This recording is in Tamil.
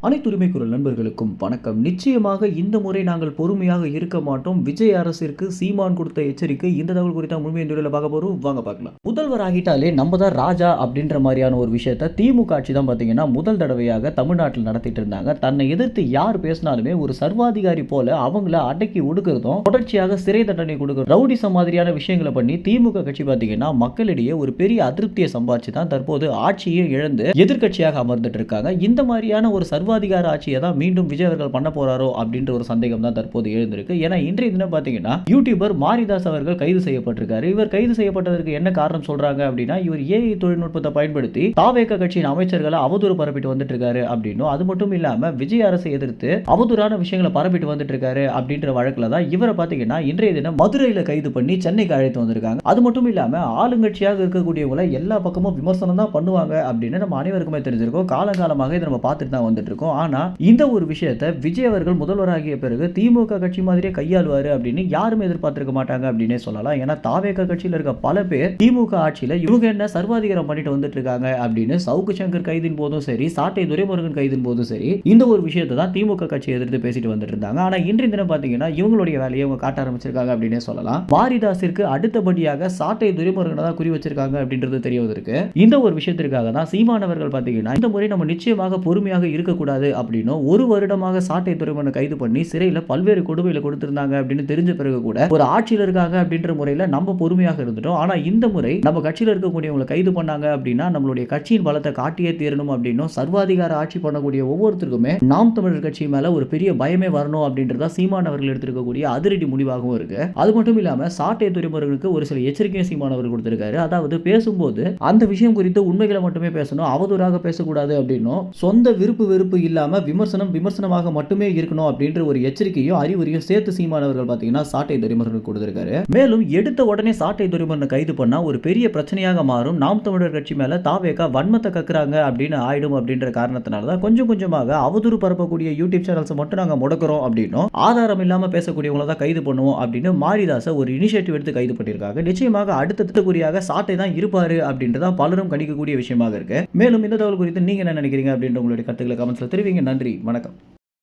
அனைத்து உரிமை குரல் நண்பர்களுக்கும் வணக்கம். நிச்சயமாக இந்த முறை நாங்கள் பொறுமையாக இருக்க மாட்டோம். விஜய் அரசிற்கு சீமான் கொடுத்த எச்சரிக்கை. இந்த தகவல் குறித்த முழுமையை இந்த வீடியோல பார்க்க போறோம். வாங்க பார்க்கலாம். முதல்வர் ஆகிட்டாலே நம்ம தான் ராஜா அப்படின்ற மாதிரியான ஒரு விஷயத்தை திமுக ஆட்சி தான் பார்த்தீங்கன்னா முதல் தடவையாக தமிழ்நாட்டில் நடத்திட்டு இருந்தாங்க. தன்னை எதிர்த்து யார் பேசினாலுமே ஒரு சர்வாதிகாரி போல அவங்கள அடக்கி ஒடுக்கிறதும் தொடர்ச்சியாக சிறை தண்டனை கொடுக்கிறதும் ரவுடிசம் மாதிரியான விஷயங்களை பண்ணி திமுக கட்சி பார்த்தீங்கன்னா மக்களிடையே ஒரு பெரிய அதிருப்தியை சம்பாதிச்சு தான் தற்போது ஆட்சியை இழந்து எதிர்க்கட்சியாக அமர்ந்துட்டு இருக்காங்க. இந்த மாதிரியான ஒரு சர்வாதிகார ஆட்சியை தான் மீண்டும் விஜய் அவர்கள் பண்ண போறாரோ அப்படின்ற ஒரு சந்தேகம் தான் தற்போது எழுந்திருக்கு. ஏன்னா இன்றைய தினம் பாத்தீங்கன்னா யூடியூபர் மாரிதாஸ் அவர்கள் கைது செய்யப்பட்டிருக்காரு. இவர் கைது செய்யப்பட்டதற்கு என்ன காரணம் சொல்றாங்க அப்படின்னா, இவர் ஏஐ தொழில்நுட்பத்தை பயன்படுத்தி தாவேக கட்சியின் அமைச்சர்களை அவதூறு பரப்பிட்டு வந்துட்டு இருக்காரு அப்படின்னும், அது மட்டும் இல்லாம விஜய் அரசை எதிர்த்து அவதூறான விஷயங்களை பரப்பிட்டு வந்துட்டு இருக்காரு அப்படின்ற வழக்குல தான் இவரை பாத்தீங்கன்னா இன்றைய தினம் மதுரையில கைது பண்ணி சென்னைக்கு அழைத்து வந்திருக்காங்க. அது மட்டும் இல்லாம ஆளுங்கட்சியாக இருக்கக்கூடியவங்களை எல்லா பக்கமும் விமர்சனம் தான் பண்ணுவாங்க அப்படின்னு நம்ம அனைவருக்குமே தெரிஞ்சிருக்கோம். காலகாலமாக இதை நம்ம பார்த்துட்டு தான் வந்துட்டு இருக்கோம். ஆனா இந்த ஒரு விஷயத்தை விஜய் அவர்கள் முதல்வராகிய பிறகு திமுக கட்சி மாதிரியே கையாளுவாரு அப்படின்னு யாருமே எதிர்பார்த்திருக்க மாட்டாங்க அப்படின்னே சொல்லலாம். ஏன்னா தாவேக கட்சியில் இருக்க பல பேர் திமுக ஆட்சியில இவங்க என்ன சர்வாதிகாரம் பண்ணிட்டு வந்துட்டு இருக்காங்க அப்படின்னு சவுக்கு சங்கர் கைதின் போதும் சரி, சாட்டை துரைமுருகன் கைதின் போதும் சரி, இந்த ஒரு விஷயத்தை தான் திமுக கட்சியை எதிர்த்து பேசிட்டு வந்துட்டு இருந்தாங்க. ஆனா இன்றைய தினம் பாத்தீங்கன்னா இவங்களுடைய வேலையை இவங்க காட்ட ஆரம்பிச்சிருக்காங்க அப்படின்னே சொல்லலாம். மாரிதாசிற்கு அடுத்தபடியாக சாட்டை துரைமுருகனை தான் குறி வச்சிருக்காங்க அப்படின்றது தெரிய வந்திருக்கு. இந்த ஒரு விஷயத்திற்காக தான் சீமானவர்கள் பாத்தீங்கன்னா இந்த முறை நம்ம நிச்சயமாக பொறுமையாக இருக்கக்கூடாது அப்படின்னு ஒரு வருடமாக சாட்டை துரைமுருகனை கைது பண்ணி சிறையில் பல்வேறு கொடுமைகளை கொடுத்திருந்தாங்க அப்படின்னு தெரிஞ்ச பிறகு கூட ஒரு ஆட்சியில் இருக்காங்க அப்படின்ற முறையில் நம்ம பொறுமையாக இருந்துட்டோம். ஆனா இந்த முறை நம்ம கட்சியில் இருக்கக்கூடியவங்களை கைது பண்ணாங்க அப்படின்னா நம்மளுடைய கட்சியின் பலத்தை காட்டியே தீரணும் அப்படின்னும், சர்வாதிகார ஆட்சி பண்ணக்கூடிய ஒவ்வொருத்தருக்குமே நாம் தமிழர் கட்சி மேல ஒரு பெரிய பயமே வரணும் அப்படின்றதா சீமான் அவர்கள் எடுத்திருக்கக்கூடிய அதிரடி முடிவாகவும் இருக்கு. அது மட்டும் இல்லாம சாட்டை துரைமுருகனுக்கு ஒரு சில எச்சரிக்கையை சீமான் அவர்கள் கொடுத்திருக்காரு. அதாவது பேசும்போது அந்த விஷயம் குறித்து உண்மைகளை மட்டுமே பேசணும், அவதூறாக பேசக்கூடாது அப்படின்னும், சொந்த விருப்பு வெறுப்பு இல்லாம விமர்சனமாக மட்டுமே இருக்கணும் அப்படின்ற ஒரு எச்சரிக்கையும் அறிவுரையும் சேர்த்து சீமான் அவர்கள் பாத்தீங்கன்னா சாட்டை துரைமுருகனுக்கு கொடுத்திருக்காரு. மேலும் எடுத்த உடனே சாட்டை துரைமுருகனை கைது பண்ணா ஒரு பெரிய பிரச்சனையாக மாறும், நாம் தமிழர் கட்சி மேல தாவேகா வன்மத்தை கக்குறாங்க அப்படின்னு ஆயிடும் அப்படின்ற காரணத்தினால தான் கொஞ்சம் கொஞ்சமாக அவதூறு பரப்பக்கூடிய யூடியூப் சேனல்ஸ் மட்டும் நாங்க முடக்கிறோம் அப்படின்னும், ஆதாரம் இல்லாம பேசக்கூடியவங்கள தான் கைது பண்ணுவோம் அப்படின்னு மாரிதாச ஒரு இனிஷியேட்டிவ் எடுத்து கைது பண்ணிருக்காங்க. நிச்சயமாக அடுத்த குறியாக சாட்டை தான் இருப்பாரு அப்படின்றத பலரும் கணிக்கக்கூடிய விஷயமாக இருக்கு. மேலும் இந்த தகவல் குறித்து நீங்க என்ன நினைக்கிறீங்க அப்படின்ற உங்களுடைய கருத்துக்களை கமெண்ட்ஸ்ல தெரிவிங்க. நன்றி, வணக்கம்.